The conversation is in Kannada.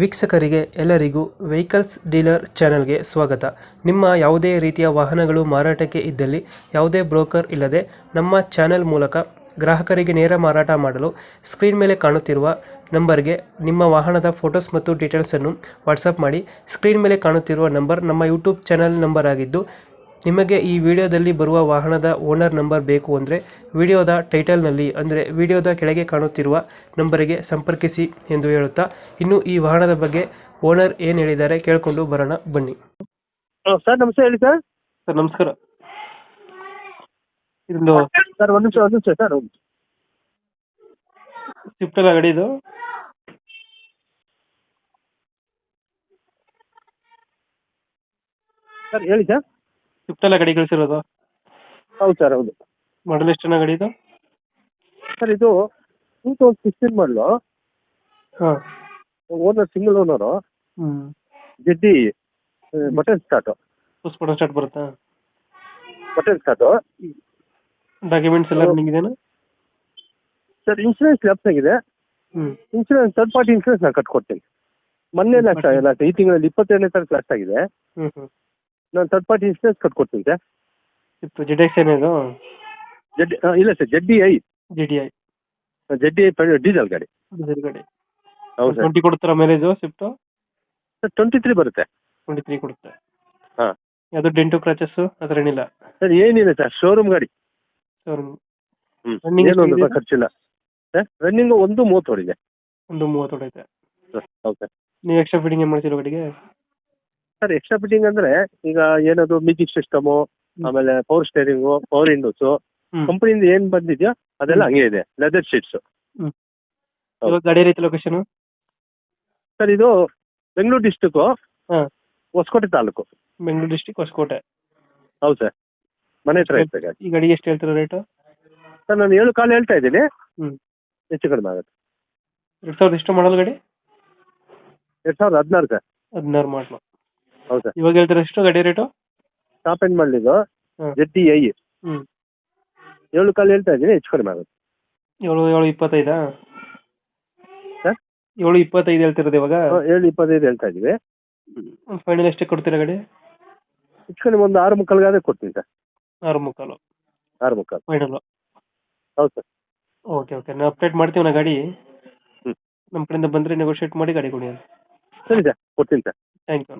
ವೀಕ್ಷಕರಿಗೆ ಎಲ್ಲರಿಗೂ ವೆಹಿಕಲ್ಸ್ ಡೀಲರ್ ಚಾನೆಲ್ಗೆ ಸ್ವಾಗತ. ನಿಮ್ಮ ಯಾವುದೇ ರೀತಿಯ ವಾಹನಗಳು ಮಾರಾಟಕ್ಕೆ ಇದ್ದಲ್ಲಿ ಯಾವುದೇ ಬ್ರೋಕರ್ ಇಲ್ಲದೆ ನಮ್ಮ ಚಾನೆಲ್ ಮೂಲಕ ಗ್ರಾಹಕರಿಗೆ ನೇರ ಮಾರಾಟ ಮಾಡಲು ಸ್ಕ್ರೀನ್ ಮೇಲೆ ಕಾಣುತ್ತಿರುವ ನಂಬರ್ಗೆ ನಿಮ್ಮ ವಾಹನದ ಫೋಟೋಸ್ ಮತ್ತು ಡೀಟೇಲ್ಸನ್ನು ವಾಟ್ಸಪ್ ಮಾಡಿ. ಸ್ಕ್ರೀನ್ ಮೇಲೆ ಕಾಣುತ್ತಿರುವ ನಂಬರ್ ನಮ್ಮ ಯೂಟ್ಯೂಬ್ ಚಾನೆಲ್ ನಂಬರ್ ಆಗಿದ್ದು, ನಿಮಗೆ ಈ ವಿಡಿಯೋದಲ್ಲಿ ಬರುವ ವಾಹನದ ಓನರ್ ನಂಬರ್ ಬೇಕು ಅಂದರೆ ವಿಡಿಯೋದ ಟೈಟಲ್ನಲ್ಲಿ ಅಂದರೆ ವಿಡಿಯೋದ ಕೆಳಗೆ ಕಾಣುತ್ತಿರುವ ನಂಬರಿಗೆ ಸಂಪರ್ಕಿಸಿ ಎಂದು ಹೇಳುತ್ತಾ, ಇನ್ನು ಈ ವಾಹನದ ಬಗ್ಗೆ ಓನರ್ ಏನು ಹೇಳಿದ್ದಾರೆ ಕೇಳಿಕೊಂಡು ಬರೋಣ ಬನ್ನಿ. ಸರ್ ನಮಸ್ತೆ, ಹೇಳಿ ಸರ್. ಸರ್ ನಮಸ್ಕಾರ. ಇದೊಂದು ಸರ್ ಒಂದು ನಿಮಿಷ ಸರ್. ಸ್ವಿಫ್ಟ್ ಅಲ್ಲ ಗಾಡಿ ಇದು? ಸರ್ ಹೇಳಿ ಸರ್. ಸ್ವಿಫ್ಟ್ ಅಲ್ಲ ಗಾಡಿ ಕಳಿಸಿರೋದು? ಹೌದು ಸರ್, ಹೌದು. ಮಾಡಲ್ ಎಷ್ಟು ಗಾಡಿ ಇದು? ಸರ್ ಇದು 2016 ಮಾಡಲು. ಹಾಂ. Owner single owner. ಹ್ಞೂ. ZD button start. Push button start ಬರುತ್ತಾ? Button start. ಡಾಕ್ಯುಮೆಂಟ್ಸ್ ಎಲ್ಲ ರನ್ನಿಂಗ್ ಇದೆಯಾ? ಸರ್ ಇನ್ಶೂರೆನ್ಸ್ ಲ್ಯಾಪ್ಸ್ ಆಗಿದೆ. ಹ್ಞೂ. ಇನ್ಶೂರೆನ್ಸ್ ಥರ್ಡ್ ಪಾರ್ಟಿ ಇನ್ಶೂರೆನ್ಸ್ ನಾನು ಕಟ್ಕೊಡ್ತೀನಿ. ಮೊನ್ನೆ ಲಾಸ್ಟ್ ಈ ತಿಂಗಳಲ್ಲಿ 22ನೇ ತಾರೀಕು ಲಾಸ್ಟ್ ಆಗಿದೆ. ಹ್ಞೂ ಹ್ಞೂ. ನಾನು ಥರ್ಡ್ ಪಾರ್ಟಿ ಇನ್ಶೂರೆನ್ಸ್ ಕಟ್ಕೊಡ್ತೀನಿ ಸರ್. ಸ್ವಿಫ್ಟ್ ಜೆಡ್ ಎಕ್ಸ್ ಏನಿದು? ಇಲ್ಲ sir, ZD I. ZD I. ZD I diesel ಗಾಡಿ. ಡೀಸೆಲ್ ಗಾಡಿ. ಹೌದು ಸರ್. 20 ಕೊಡ್ತಾರ ಮೈಲೇಜು ಸ್ವಿಫ್ಟು? ಸರ್ 23 ಬರುತ್ತೆ. 23 ಕೊಡುತ್ತೆ. ಹಾಂ. ಯಾವುದು ಡೆಂಟು ಕ್ರಾಚಸ್ಸು ಆ ಥರ ಏನಿಲ್ಲ? ಸರ್ ಏನಿಲ್ಲ ಸರ್, ಶೋರೂಮ್ ಗಾಡಿ. ರನ್ನಿಂಗ್ ಏನು ಒಂದು ಖರ್ಚಿಲ್ಲ ಸರ್. ರನ್ನಿಂಗ್ 1:30 ಹೊಡಿದೆ. 1:30 ಹೊಡೈತೆ. ಹೌದು ಸರ್. ನೀವು ಎಕ್ಸ್ಟ್ರಾ ಫಿಟ್ಟಿಂಗ್ ಏನು ಮಾಡ್ತೀರೋ ಗಾಡಿಗೆ? ಸರ್ ಎಕ್ಸ್ಟ್ರಾ ಫಿಟ್ಟಿಂಗ್ ಅಂದರೆ ಈಗ ಏನದು ಮ್ಯೂಸಿಕ್ ಸಿಸ್ಟಮು, ಆಮೇಲೆ ಪವರ್ ಸ್ಟೇರಿಂಗು, ಪವರ್ ವಿಂಡೋಸು, ಕಂಪನಿಯಿಂದ ಏನು ಬಂದಿದೆಯೋ ಅದೆಲ್ಲ ಹಂಗೆ ಇದೆ. Leather sheets. ಇವಾಗ ಗಾಡಿ ಐತೆ ಲೊಕೇಶನು? ಸರ್ ಇದು ಬೆಂಗಳೂರು ಡಿಸ್ಟಿಕ್ಕು, ಹಾಂ, ಹೊಸಕೋಟೆ ತಾಲೂಕು. ಬೆಂಗಳೂರು ಡಿಸ್ಟಿಕ್ ಹೊಸಕೋಟೆ. ಹೌದು ಸರ್, ಮನೆ ಹತ್ರ ಇರ್ತದೆ ಗಾಡಿ. ಈ ಗಾಡಿಗೆ ಎಷ್ಟು ಹೇಳ್ತೀರಾ ರೇಟು? ಸರ್ ನಾನು 7 ಕಾಲು ಹೇಳ್ತಾ ಇದ್ದೀನಿ. ಹ್ಞೂ. ಹೆಚ್ಚು ಕಡಿಮೆ ಆಗುತ್ತೆ. 2000 ಎಷ್ಟು ಮಾಡಲ್ ಗಾಡಿ? 2016 ಸರ್. 16 ಮಾಡಲು. ಹೌದು ಸರ್. ಇವಾಗ ಹೇಳ್ತೀರಾ ಎಷ್ಟು ಗಾಡಿ ರೇಟು? ಟಾಪ್ ಎಂಡ್ ಮಾಡಲಿದ್ದು ಹಾಂ. ಜೆಡ್ಡಿ ಐ. ಹ್ಞೂ. 7 ಕಾಲು ಹೇಳ್ತಾ ಇದ್ದೀನಿ, ಹೆಚ್ಚು ಕಡಿಮೆ ಆಗುತ್ತೆ. 7.25 ಸರ್ 7.25 ಹೇಳ್ತಿರೋದು ಇವಾಗ? 7:25 ಹೇಳ್ತಾ ಇದ್ದೀವಿ. ಫೈನಲ್ ಎಷ್ಟೇ ಕೊಡ್ತೀರಾ ಗಾಡಿ? ಹೆಚ್ಚು ಕಡಿಮೆ ಒಂದು 6:45 ಕೊಡ್ತೀನಿ ಸರ್. 6.25 6:45 ಫೈನಲು. ಹೌದು ಸರ್. ಓಕೆ ಓಕೆ, ನಾವು ಅಪ್ಡೇಟ್ ಮಾಡ್ತೀವಿ ನಾ ಗಾಡಿ. ಹ್ಞೂ. ನಮ್ಮ ಕಡೆಯಿಂದ ಬಂದರೆ ನೆಗೋಷಿಯೇಟ್ ಮಾಡಿ ಗಾಡಿ ಕೊಡಿ. ಸರಿ ಸರ್, ಕೊಡ್ತೀನಿ ಸರ್. Thank you.